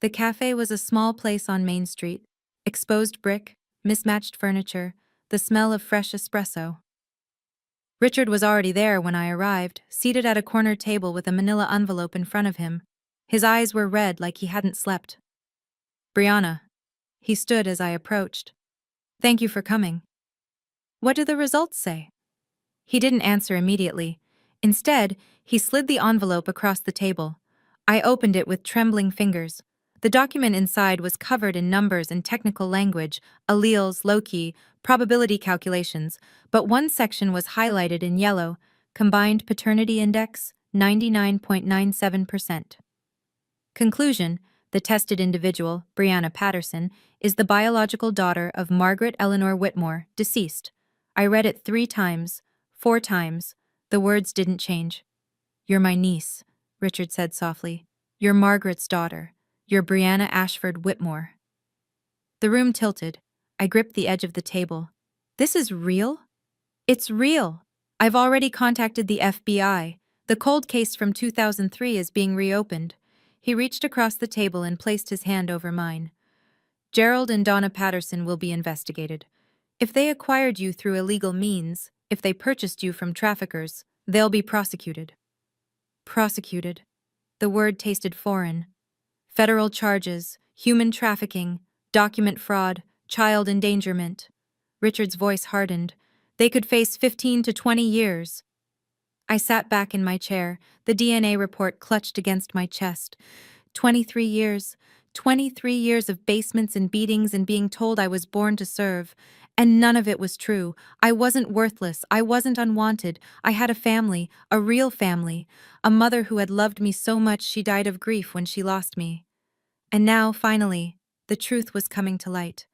The cafe was a small place on Main Street. Exposed brick, mismatched furniture, the smell of fresh espresso. Richard was already there when I arrived, seated at a corner table with a manila envelope in front of him. His eyes were red like he hadn't slept. Brianna. He stood as I approached. Thank you for coming. What do the results say? He didn't answer immediately. Instead, he slid the envelope across the table. I opened it with trembling fingers. The document inside was covered in numbers and technical language, alleles, loci, probability calculations, but one section was highlighted in yellow, combined paternity index, 99.97%. Conclusion: the tested individual, Brianna Patterson, is the biological daughter of Margaret Eleanor Whitmore, deceased. I read it 3 times, 4 times. The words didn't change. You're my niece, Richard said softly. You're Margaret's daughter. You're Brianna Ashford Whitmore. The room tilted. I gripped the edge of the table. This is real? It's real. I've already contacted the FBI. The cold case from 2003 is being reopened. He reached across the table and placed his hand over mine. Gerald and Donna Patterson will be investigated. If they acquired you through illegal means, if they purchased you from traffickers, they'll be prosecuted. Prosecuted. The word tasted foreign. Federal charges, human trafficking, document fraud, child endangerment. Richard's voice hardened. They could face 15 to 20 years. I sat back in my chair, the DNA report clutched against my chest. 23 years. 23 years of basements and beatings and being told I was born to serve. And none of it was true. I wasn't worthless. I wasn't unwanted. I had a family, a real family. A mother who had loved me so much she died of grief when she lost me. And now, finally, the truth was coming to light.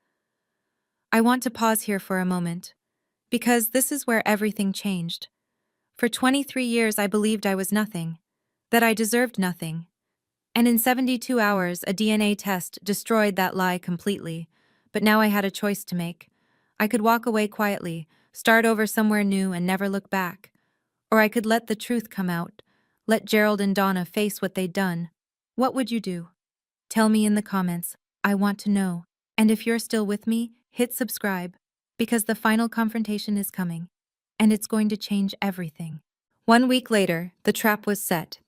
I want to pause here for a moment, because this is where everything changed. For 23 years I believed I was nothing, that I deserved nothing. And in 72 hours, a DNA test destroyed that lie completely. But now I had a choice to make. I could walk away quietly, start over somewhere new and never look back. Or I could let the truth come out, let Gerald and Donna face what they'd done. What would you do? Tell me in the comments. I want to know. And if you're still with me, hit subscribe, because the final confrontation is coming, and it's going to change everything. 1 week later, the trap was set.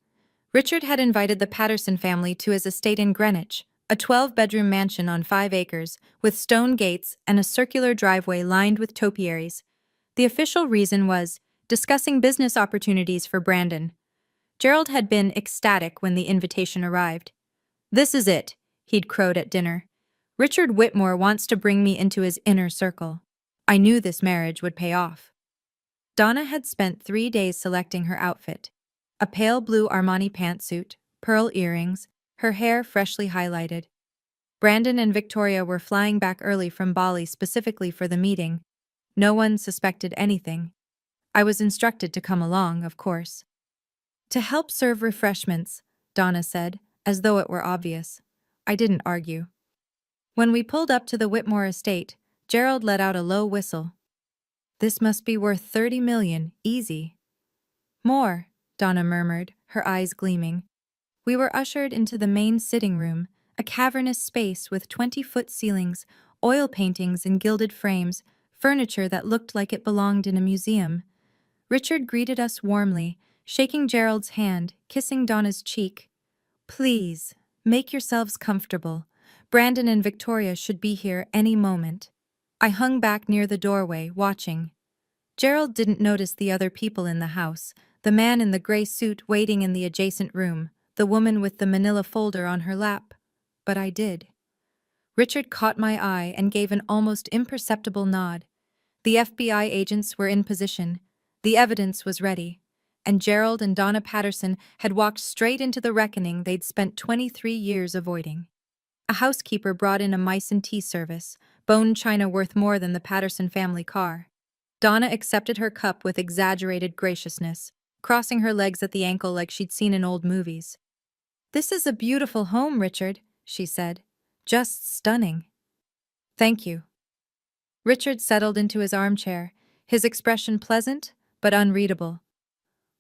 Richard had invited the Patterson family to his estate in Greenwich, a 12-bedroom mansion on 5 acres, with stone gates and a circular driveway lined with topiaries. The official reason was discussing business opportunities for Brandon. Gerald had been ecstatic when the invitation arrived. This is it, he'd crowed at dinner. Richard Whitmore wants to bring me into his inner circle. I knew this marriage would pay off. Donna had spent 3 days selecting her outfit. A pale blue Armani pantsuit, pearl earrings, her hair freshly highlighted. Brandon and Victoria were flying back early from Bali specifically for the meeting. No one suspected anything. I was instructed to come along, of course. To help serve refreshments, Donna said, as though it were obvious. I didn't argue. When we pulled up to the Whitmore estate, Gerald let out a low whistle. This must be worth 30 million, easy. More, Donna murmured, her eyes gleaming. We were ushered into the main sitting room, a cavernous space with 20-foot ceilings, oil paintings in gilded frames, furniture that looked like it belonged in a museum. Richard greeted us warmly, shaking Gerald's hand, kissing Donna's cheek. Please, make yourselves comfortable. Brandon and Victoria should be here any moment. I hung back near the doorway, watching. Gerald didn't notice the other people in the house, the man in the gray suit waiting in the adjacent room, the woman with the manila folder on her lap. But I did. Richard caught my eye and gave an almost imperceptible nod. The FBI agents were in position. The evidence was ready. And Gerald and Donna Patterson had walked straight into the reckoning they'd spent 23 years avoiding. A housekeeper brought in a mice and tea service, bone china worth more than the Patterson family car. Donna accepted her cup with exaggerated graciousness, crossing her legs at the ankle like she'd seen in old movies. This is a beautiful home, Richard, she said. Just stunning. Thank you. Richard settled into his armchair, his expression pleasant but unreadable.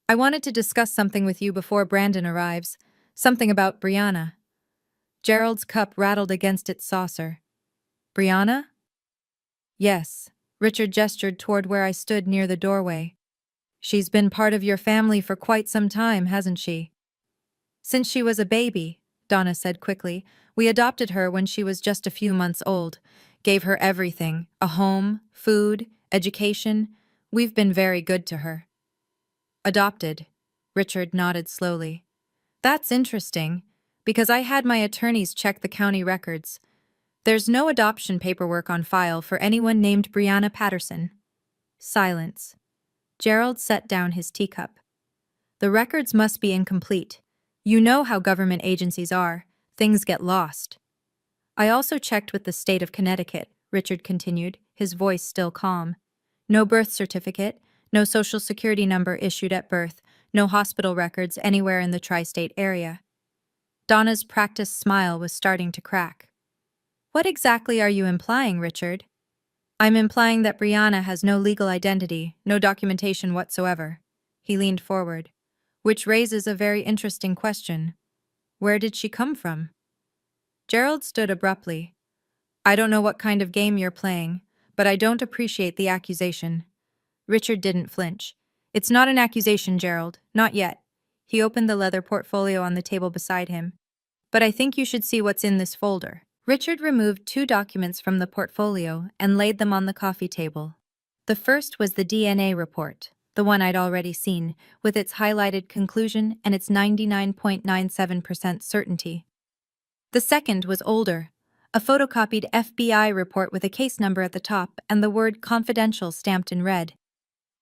I wanted to discuss something with you before Brandon arrives, something about Brianna. Gerald's cup rattled against its saucer. Brianna? Yes. Richard gestured toward where I stood near the doorway. She's been part of your family for quite some time, hasn't she? Since she was a baby, Donna said quickly. We adopted her when she was just a few months old. Gave her everything, a home, food, education. We've been very good to her. Adopted. Richard nodded slowly. That's interesting, because I had my attorneys check the county records. There's no adoption paperwork on file for anyone named Brianna Patterson. Silence. Gerald set down his teacup. The records must be incomplete. You know how government agencies are. Things get lost. I also checked with the state of Connecticut, Richard continued, his voice still calm. No birth certificate, no social security number issued at birth, no hospital records anywhere in the tri-state area. Donna's practiced smile was starting to crack. What exactly are you implying, Richard? I'm implying that Brianna has no legal identity, no documentation whatsoever. He leaned forward. Which raises a very interesting question. Where did she come from? Gerald stood abruptly. I don't know what kind of game you're playing, but I don't appreciate the accusation. Richard didn't flinch. It's not an accusation, Gerald. Not yet. He opened the leather portfolio on the table beside him. But I think you should see what's in this folder. Richard removed 2 documents from the portfolio and laid them on the coffee table. The first was the DNA report, the one I'd already seen, with its highlighted conclusion and its 99.97% certainty. The second was older, a photocopied FBI report with a case number at the top and the word confidential stamped in red.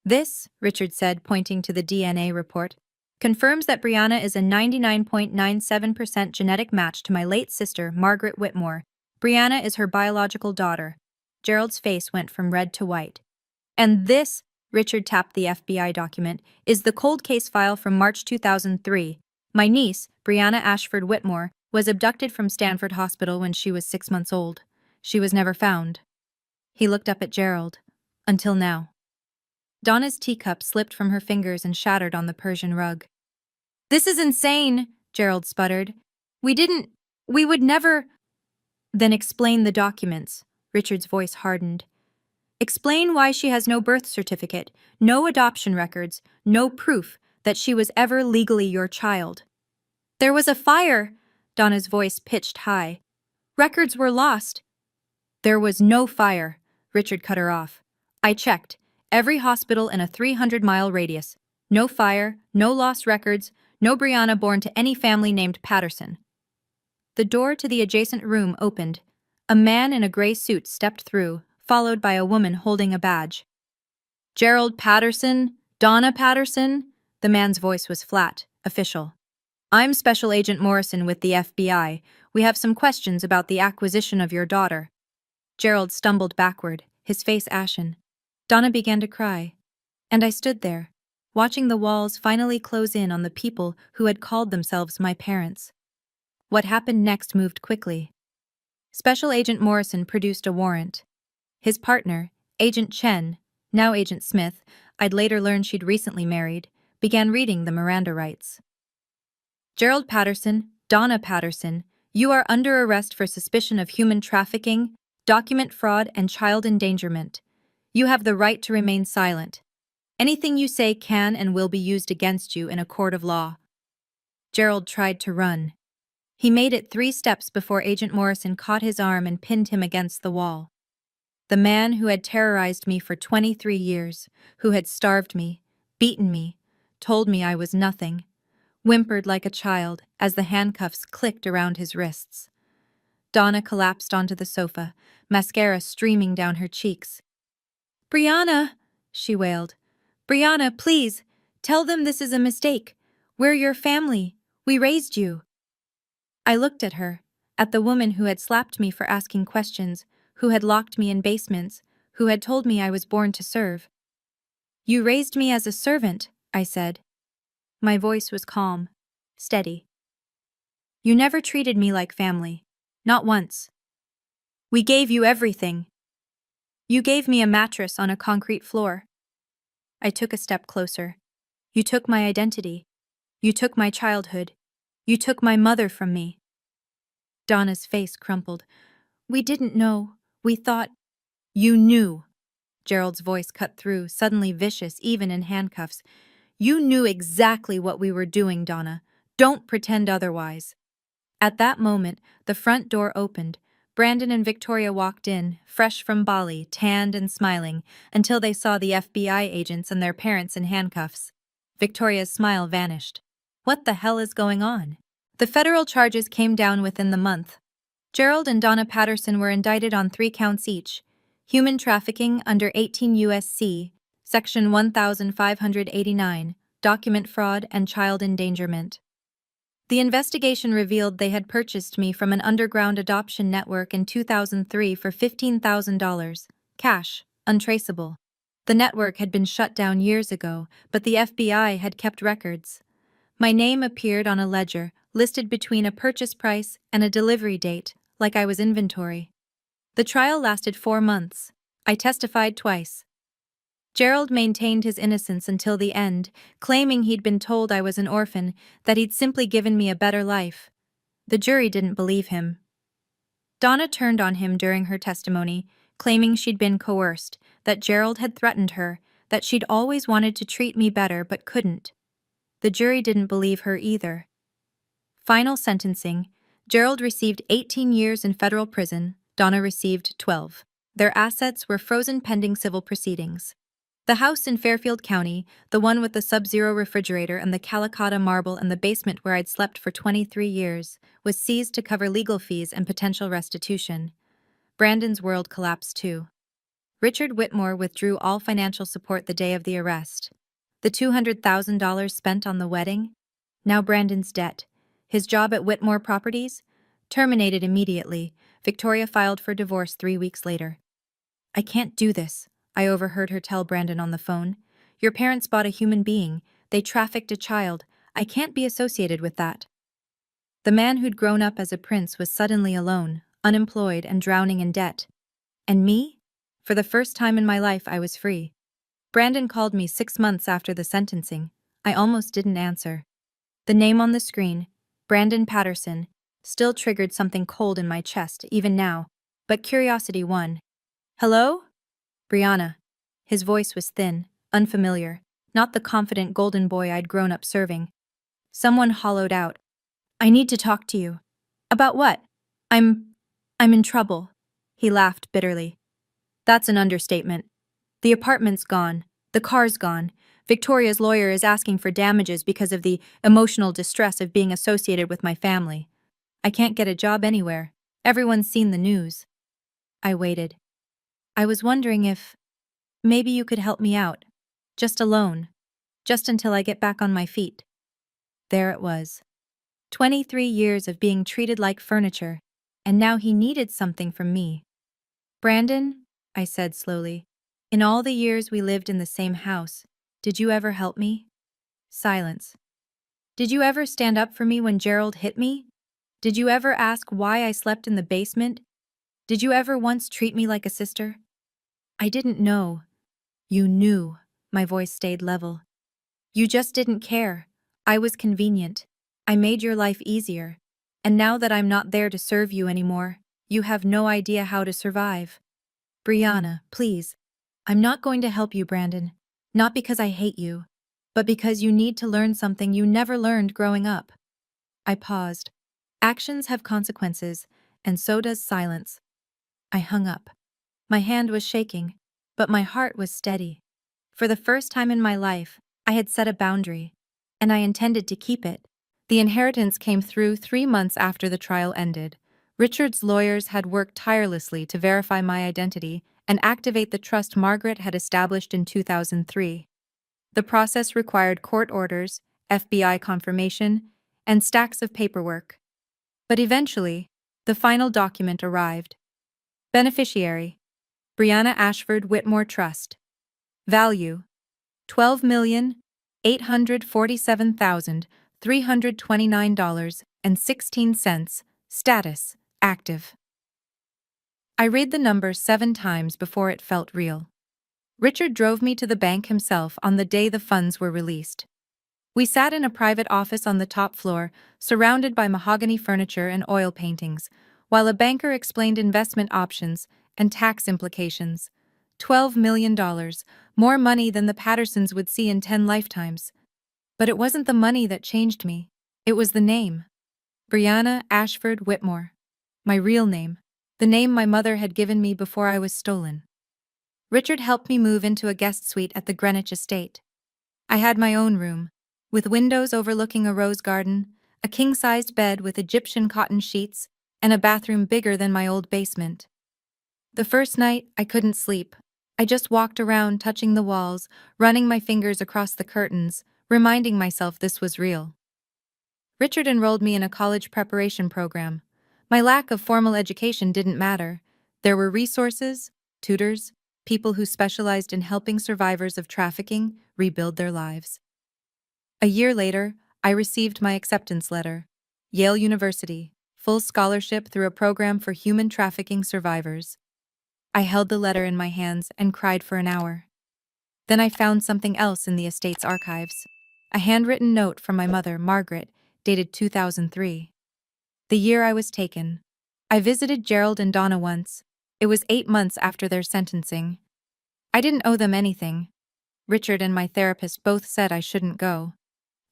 This, Richard said, pointing to the DNA report, confirms that Brianna is a 99.97% genetic match to my late sister, Margaret Whitmore. Brianna is her biological daughter. Gerald's face went from red to white. And this, Richard tapped the FBI document, is the cold case file from March 2003. My niece, Brianna Ashford Whitmore, was abducted from Stanford Hospital when she was 6 months old. She was never found. He looked up at Gerald. Until now. Donna's teacup slipped from her fingers and shattered on the Persian rug. This is insane, Gerald sputtered. We would never… Then explain the documents, Richard's voice hardened. Explain why she has no birth certificate, no adoption records, no proof that she was ever legally your child. There was a fire, Donna's voice pitched high. Records were lost. There was no fire, Richard cut her off. I checked. Every hospital in a 300-mile radius. No fire, no lost records, no Brianna born to any family named Patterson. The door to the adjacent room opened. A man in a gray suit stepped through, followed by a woman holding a badge. Gerald Patterson? Donna Patterson? The man's voice was flat, official. I'm Special Agent Morrison with the FBI. We have some questions about the acquisition of your daughter. Gerald stumbled backward, his face ashen. Donna began to cry. And I stood there, watching the walls finally close in on the people who had called themselves my parents. What happened next moved quickly. Special Agent Morrison produced a warrant. His partner, Agent Chen, now Agent Smith, I'd later learn she'd recently married, began reading the Miranda rights. Gerald Patterson, Donna Patterson, you are under arrest for suspicion of human trafficking, document fraud, and child endangerment. You have the right to remain silent. Anything you say can and will be used against you in a court of law. Gerald tried to run. He made it 3 steps before Agent Morrison caught his arm and pinned him against the wall. The man who had terrorized me for 23 years, who had starved me, beaten me, told me I was nothing, whimpered like a child as the handcuffs clicked around his wrists. Donna collapsed onto the sofa, mascara streaming down her cheeks. Brianna, she wailed. Brianna, please, tell them this is a mistake. We're your family. We raised you. I looked at her, at the woman who had slapped me for asking questions, who had locked me in basements, who had told me I was born to serve. You raised me as a servant, I said. My voice was calm, steady. You never treated me like family. Not once. We gave you everything. You gave me a mattress on a concrete floor. I took a step closer. You took my identity. You took my childhood. You took my mother from me. Donna's face crumpled. We didn't know. We thought. You knew. Gerald's voice cut through, suddenly vicious, even in handcuffs. You knew exactly what we were doing, Donna. Don't pretend otherwise. At that moment, the front door opened. Brandon and Victoria walked in, fresh from Bali, tanned and smiling, until they saw the FBI agents and their parents in handcuffs. Victoria's smile vanished. What the hell is going on? The federal charges came down within the month. Gerald and Donna Patterson were indicted on 3 counts each: human trafficking under 18 U.S.C., Section 1589, document fraud, and child endangerment. The investigation revealed they had purchased me from an underground adoption network in 2003 for $15,000, cash, untraceable. The network had been shut down years ago, but the FBI had kept records. My name appeared on a ledger, listed between a purchase price and a delivery date, like I was inventory. The trial lasted 4 months. I testified twice. Gerald maintained his innocence until the end, claiming he'd been told I was an orphan, that he'd simply given me a better life. The jury didn't believe him. Donna turned on him during her testimony, claiming she'd been coerced, that Gerald had threatened her, that she'd always wanted to treat me better but couldn't. The jury didn't believe her either. Final sentencing: Gerald received 18 years in federal prison, Donna received 12. Their assets were frozen pending civil proceedings. The house in Fairfield County, the one with the Sub-Zero refrigerator and the Calicotta marble and the basement where I'd slept for 23 years, was seized to cover legal fees and potential restitution. Brandon's world collapsed too. Richard Whitmore withdrew all financial support the day of the arrest. The $200,000 spent on the wedding? Now Brandon's debt. His job at Whitmore Properties? Terminated immediately. Victoria filed for divorce 3 weeks later. I can't do this, I overheard her tell Brandon on the phone. Your parents bought a human being. They trafficked a child. I can't be associated with that. The man who'd grown up as a prince was suddenly alone, unemployed, and drowning in debt. And me? For the first time in my life, I was free. Brandon called me 6 months after the sentencing. I almost didn't answer. The name on the screen, Brandon Patterson, still triggered something cold in my chest, even now. But curiosity won. Hello? Brianna. His voice was thin, unfamiliar, not the confident golden boy I'd grown up serving. Someone hollowed out. I need to talk to you. About what? I'm in trouble. He laughed bitterly. That's an understatement. The apartment's gone. The car's gone. Victoria's lawyer is asking for damages because of the emotional distress of being associated with my family. I can't get a job anywhere. Everyone's seen the news. I waited. I was wondering if maybe you could help me out. Just a loan. Just until I get back on my feet. There it was. 23 years of being treated like furniture, and now he needed something from me. Brandon, I said slowly, in all the years we lived in the same house, did you ever help me? Silence. Did you ever stand up for me when Gerald hit me? Did you ever ask why I slept in the basement? Did you ever once treat me like a sister? I didn't know. You knew. My voice stayed level. You just didn't care. I was convenient. I made your life easier. And now that I'm not there to serve you anymore, you have no idea how to survive. Brianna, please. I'm not going to help you, Brandon. Not because I hate you, but because you need to learn something you never learned growing up. I paused. Actions have consequences, and so does silence. I hung up. My hand was shaking, but my heart was steady. For the first time in my life, I had set a boundary, and I intended to keep it. The inheritance came through 3 months after the trial ended. Richard's lawyers had worked tirelessly to verify my identity and activate the trust Margaret had established in 2003. The process required court orders, FBI confirmation, and stacks of paperwork. But eventually, the final document arrived. Beneficiary: Brianna Ashford Whitmore Trust. Value: $12,847,329.80. $1.16. Status: active. I read the number 7 times before it felt real. Richard drove me to the bank himself on the day the funds were released. We sat in a private office on the top floor, surrounded by mahogany furniture and oil paintings, while a banker explained investment options and tax implications. $12 million, more money than the Pattersons would see in 10 lifetimes. But it wasn't the money that changed me. It was the name. Brianna Ashford Whitmore. My real name. The name my mother had given me before I was stolen. Richard helped me move into a guest suite at the Greenwich estate. I had my own room, with windows overlooking a rose garden, a king-sized bed with Egyptian cotton sheets, and a bathroom bigger than my old basement. The first night, I couldn't sleep. I just walked around touching the walls, running my fingers across the curtains, reminding myself this was real. Richard enrolled me in a college preparation program. My lack of formal education didn't matter. There were resources, tutors, people who specialized in helping survivors of trafficking rebuild their lives. A year later, I received my acceptance letter. Yale University, full scholarship through a program for human trafficking survivors. I held the letter in my hands and cried for an hour. Then I found something else in the estate's archives. A handwritten note from my mother, Margaret, dated 2003. The year I was taken. I visited Gerald and Donna once. It was 8 months after their sentencing. I didn't owe them anything. Richard and my therapist both said I shouldn't go.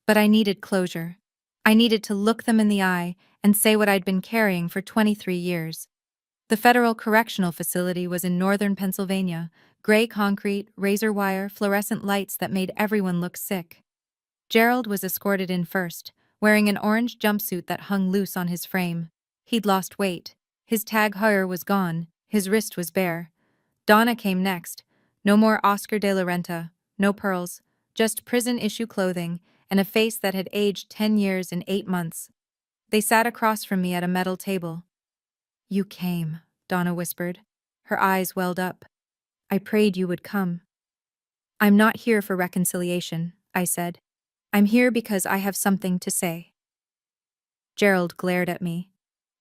But I needed closure. I needed to look them in the eye and say what I'd been carrying for 23 years. The Federal Correctional Facility was in northern Pennsylvania, gray concrete, razor wire, fluorescent lights that made everyone look sick. Gerald was escorted in first, wearing an orange jumpsuit that hung loose on his frame. He'd lost weight. His Tag Heuer was gone, his wrist was bare. Donna came next. No more Oscar de la Renta, no pearls, just prison-issue clothing, and a face that had aged 10 years in 8 months. They sat across from me at a metal table. "You came," Donna whispered. Her eyes welled up. "I prayed you would come." "I'm not here for reconciliation," I said. "I'm here because I have something to say." Gerald glared at me.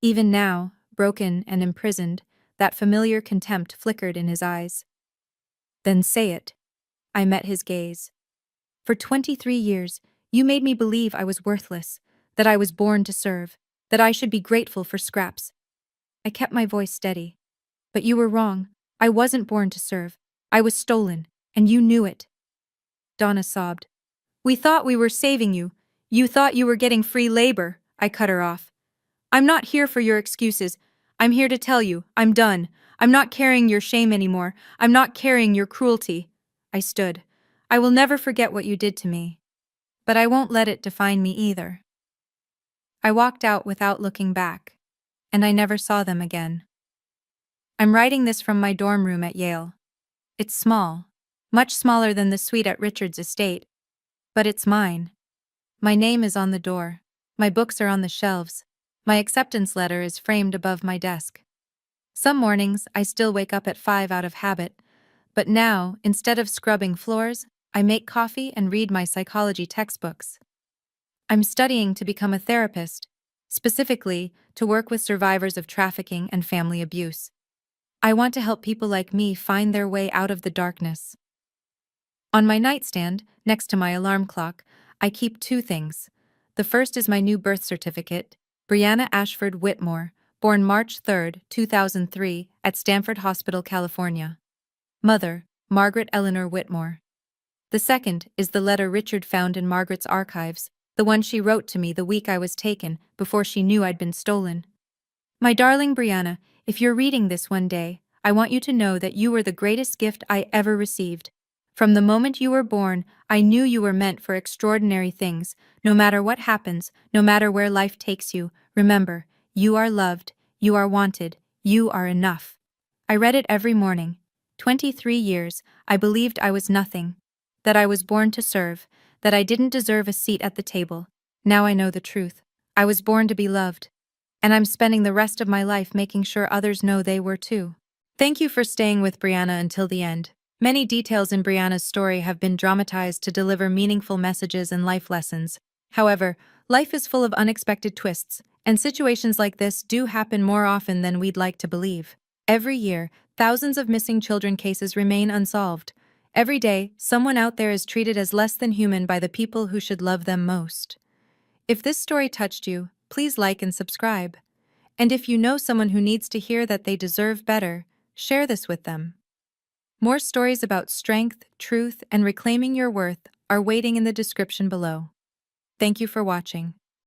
Even now, broken and imprisoned, that familiar contempt flickered in his eyes. "Then say it." I met his gaze. "For 23 years, you made me believe I was worthless, that I was born to serve, that I should be grateful for scraps." I kept my voice steady. "But you were wrong. I wasn't born to serve. I was stolen, and you knew it." Donna sobbed. "We thought we were saving you. You thought you were getting free labor," I cut her off. "I'm not here for your excuses. I'm here to tell you, I'm done. I'm not carrying your shame anymore. I'm not carrying your cruelty." I stood. "I will never forget what you did to me. But I won't let it define me either." I walked out without looking back, and I never saw them again. I'm writing this from my dorm room at Yale. It's small, much smaller than the suite at Richard's estate, but it's mine. My name is on the door. My books are on the shelves. My acceptance letter is framed above my desk. Some mornings, I still wake up at 5 out of habit, but now, instead of scrubbing floors, I make coffee and read my psychology textbooks. I'm studying to become a therapist, specifically to work with survivors of trafficking and family abuse. I want to help people like me find their way out of the darkness. On my nightstand, next to my alarm clock, I keep 2 things. The first is my new birth certificate, Brianna Ashford Whitmore, born March 3, 2003, at Stanford Hospital, California. Mother, Margaret Eleanor Whitmore. The second is the letter Richard found in Margaret's archives, the one she wrote to me the week I was taken, before she knew I'd been stolen. "My darling Brianna, if you're reading this one day, I want you to know that you were the greatest gift I ever received. From the moment you were born, I knew you were meant for extraordinary things. No matter what happens, no matter where life takes you, remember, you are loved, you are wanted, you are enough." I read it every morning. 23 years, I believed I was nothing, that I was born to serve, that I didn't deserve a seat at the table. Now I know the truth. I was born to be loved. And I'm spending the rest of my life making sure others know they were too. Thank you for staying with Brianna until the end. Many details in Brianna's story have been dramatized to deliver meaningful messages and life lessons. However, Life is full of unexpected twists, and situations like this do happen more often than we'd like to believe. Every year, thousands of missing children cases remain unsolved. Every day, someone out there is treated as less than human by the people who should love them most. If this story touched you, please like and subscribe. And if you know someone who needs to hear that they deserve better, share this with them. More stories about strength, truth, and reclaiming your worth are waiting in the description below. Thank you for watching.